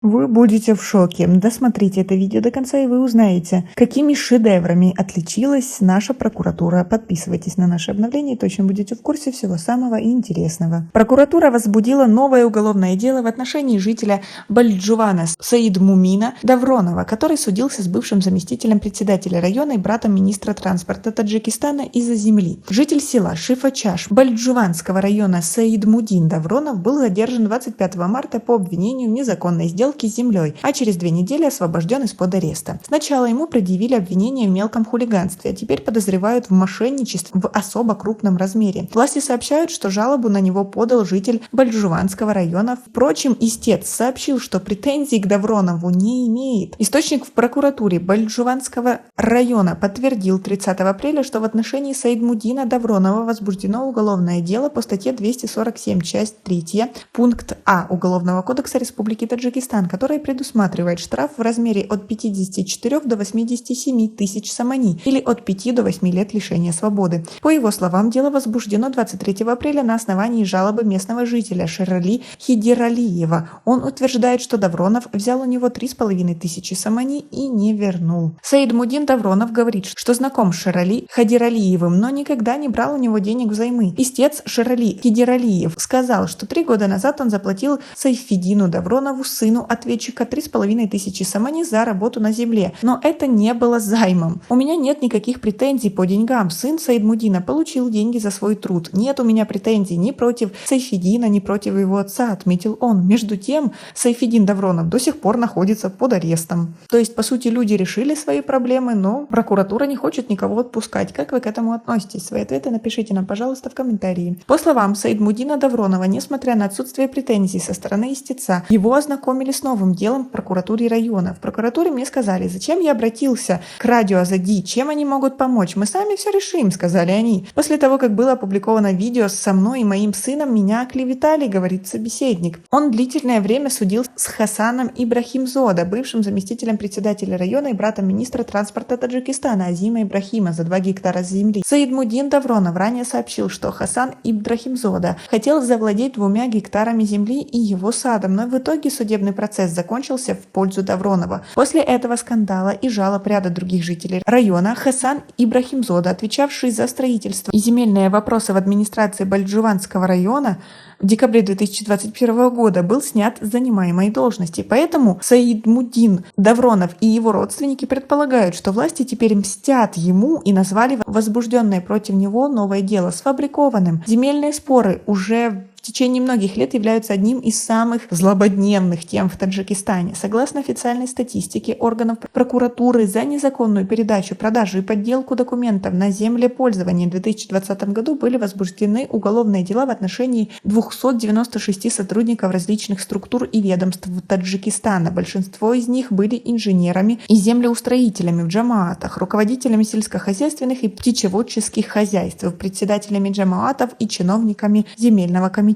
Вы будете в шоке. Досмотрите это видео до конца, и вы узнаете, какими шедеврами отличилась наша прокуратура. Подписывайтесь на наши обновления, и точно будете в курсе всего самого интересного. Прокуратура возбудила новое уголовное дело в отношении жителя Бальджувана Саидмумина Давронова, который судился с бывшим заместителем председателя района и братом министра транспорта Таджикистана из-за земли. Житель села Шифачаш Бальджуванского района Саидмудин Давронов был задержан 25 марта по обвинению в незаконной сделке с землей, а через 2 недели освобожден из-под ареста. Сначала ему предъявили обвинение в мелком хулиганстве, а теперь подозревают в мошенничестве в особо крупном размере. Власти сообщают, что жалобу на него подал житель Бальджуванского района. Впрочем, истец сообщил, что претензий к Давронову не имеет. Источник в прокуратуре Бальджуванского района подтвердил 30 апреля, что в отношении Саидмудина Давронова возбуждено уголовное дело по статье 247, часть 3, пункт А Уголовного кодекса Республики Таджикистан, которая предусматривает штраф в размере от 54 до 87 тысяч самани или от 5 до 8 лет лишения свободы. По его словам, дело возбуждено 23 апреля на основании жалобы местного жителя Шерали Хидиралиева. Он утверждает, что Давронов взял у него 3,5 тысячи самани и не вернул. Саидмудин Давронов говорит, что знаком с Шерали Хидиралиевым, но никогда не брал у него денег взаймы. Истец Шерали Хидиралиев сказал, что 3 года назад он заплатил Сайфидину Давронову, сыну ответчика, 3,5 тысячи самани за работу на земле, но это не было займом. У меня нет никаких претензий по деньгам. Сын Саидмудина получил деньги за свой труд. Нет у меня претензий ни против Сайфидина, ни против его отца, отметил он. Между тем, Сайфидин Давронов до сих пор находится под арестом. То есть, по сути, люди решили свои проблемы, но прокуратура не хочет никого отпускать. Как вы к этому относитесь? Свои ответы напишите нам, пожалуйста, в комментарии. По словам Саидмудина Давронова, несмотря на отсутствие претензий со стороны истеца, его ознакомили с новым делом в прокуратуре района. В прокуратуре мне сказали, зачем я обратился к радио Азади, чем они могут помочь. Мы сами все решим, сказали они. После того, как было опубликовано видео со мной и моим сыном, меня оклеветали, говорит собеседник. Он длительное время судил с Хасаном Ибрахимзода, бывшим заместителем председателя района и братом министра транспорта Таджикистана Азима Ибрахима за 2 гектара земли. Саидмудин Давронов ранее сообщил, что Хасан Ибрахимзода хотел завладеть 2 гектарами земли и его садом, но в итоге судебный процесс закончился в пользу Давронова. После этого скандала и жалоб ряда других жителей района Хасан Ибрахимзода, отвечавший за строительство и земельные вопросы в администрации Бальджуванского района, в декабре 2021 года был снят с занимаемой должности. Поэтому Саидмудин Давронов и его родственники предполагают, что власти теперь мстят ему и назвали возбужденное против него новое дело сфабрикованным. Земельные споры уже в течение многих лет являются одним из самых злободневных тем в Таджикистане. Согласно официальной статистике органов прокуратуры, за незаконную передачу, продажу и подделку документов на землепользование в 2020 году были возбуждены уголовные дела в отношении 296 сотрудников различных структур и ведомств Таджикистана. Большинство из них были инженерами и землеустроителями в джамаатах, руководителями сельскохозяйственных и птичеводческих хозяйств, председателями джамаатов и чиновниками земельного комитета.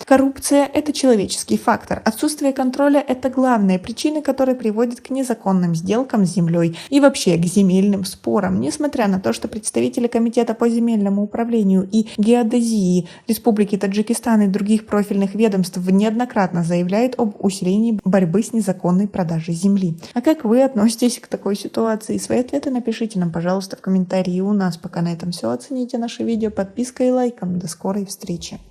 Коррупция – это человеческий фактор. Отсутствие контроля – это главные причины, которые приводят к незаконным сделкам с землей и вообще к земельным спорам. Несмотря на то, что представители Комитета по земельному управлению и геодезии Республики Таджикистан и других профильных ведомств неоднократно заявляют об усилении борьбы с незаконной продажей земли. А как вы относитесь к такой ситуации? Свои ответы напишите нам, пожалуйста, в комментарии. У нас пока на этом все. Оцените наше видео подпиской и лайком. До скорой встречи.